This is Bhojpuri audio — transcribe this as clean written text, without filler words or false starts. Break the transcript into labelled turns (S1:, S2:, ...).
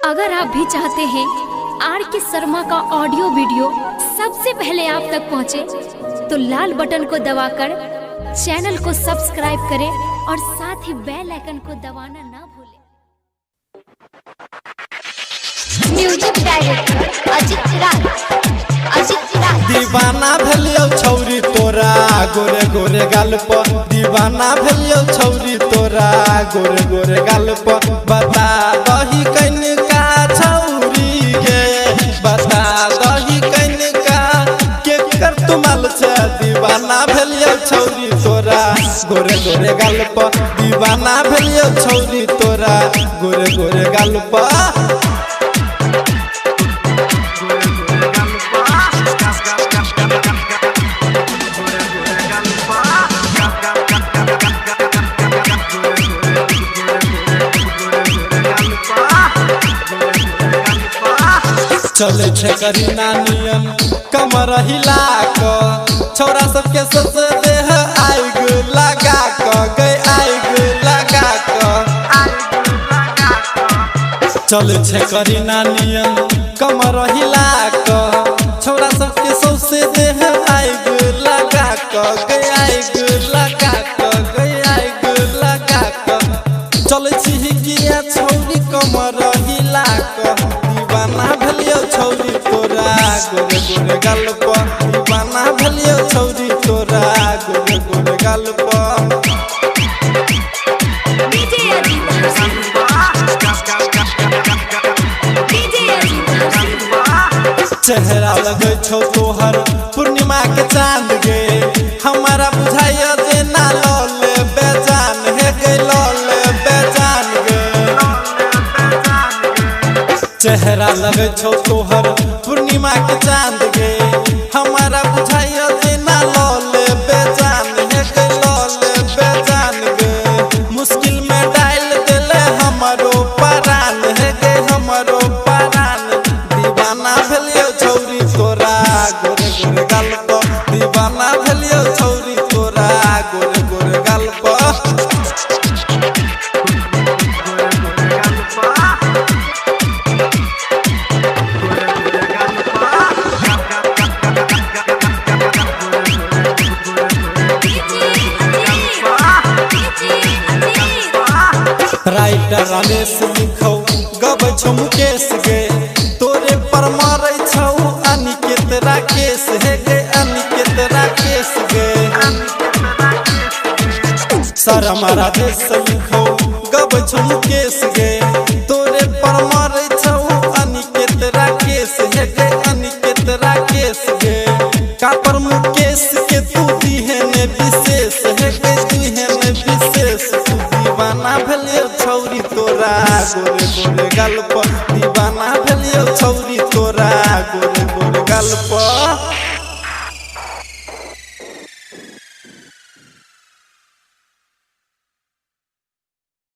S1: अगर आप भी चाहते हैं आर के शर्मा का ऑडियो वीडियो सबसे पहले आप तक पहुंचे, तो लाल बटन को दबाकर चैनल को सब्सक्राइब करें और साथ ही बेल आइकन को दबाना ना भूलें।
S2: म्यूजिक डायरेक्टर अजित राज।
S3: दीवाना भेलियो छौरी तोरा गोरे गोरे गाल पर, दीवाना भेलियो छौरी तोरा गोरे गोरे गाल पर। बता दही कनिका छौरी गे, बता दही कनिका के कर तुमल छ। दीवाना भेलियो छौरी तोरा गोरे गोरे गाल पर, दीवाना भेलियो छौरी तोरा गोरे गोरे गाल पर। चले छे करी नानियन कमर हिला क, छोरा सबके सोच देह आग लगा क गए, आग लगा क। चले छे करी नानियन कमर हिला क, छोरा सबके सोच देह आग लगा क गए, आग लगा क गए, आग लगा क। चले छी किया छौरी कमर हिला क, दीवाना भेलियो छौरी तोरा गोरे गोरे गाल पर, दीवाना भेलियो छौरी तोरा गोरे गोरे गाल पर। चेहरा लगे छौ तोहर पूर्णिमा के चांद गे, हमारा बुझाइया जे ना लौले बेजान है गे, लौले बेजान गे। चेहरा लगे छौ तोहर पूर्णिमा के चांद गे, हमारा बुझाइया जे ना लौले बेजान है गे, लौले बेजान गे। मुश्किल में डाल देले हमारो परान है गे, हमारो परान। दीवाना भेलियो छौरी तोरा गोरे गोरे गाल पर, दीवाना भेलियो छौरी तोरा गोरे गोरे गाल पर। राइटर रमेश लिखौ गबै छौ मुकेश गे, तोरे पर मारै छौ अनिकेत राकेश हे गे, अनिकेत राकेश गे। शर्मा राजेश लिखौ गबै छौ मुकेश गे, तोरे पर मारै छौ अनिकेत राकेश हे गे, अनिकेत राकेश गे। कापर मुकेश के तू दिहेने विशेष हे गे, दिहेने विशेष। तू दीवाना भेलियो छौरी तोरा गोरे गोरे गाल पर, दीवाना भेलियो छौरी तोरा गोरे गोरे गाल पर।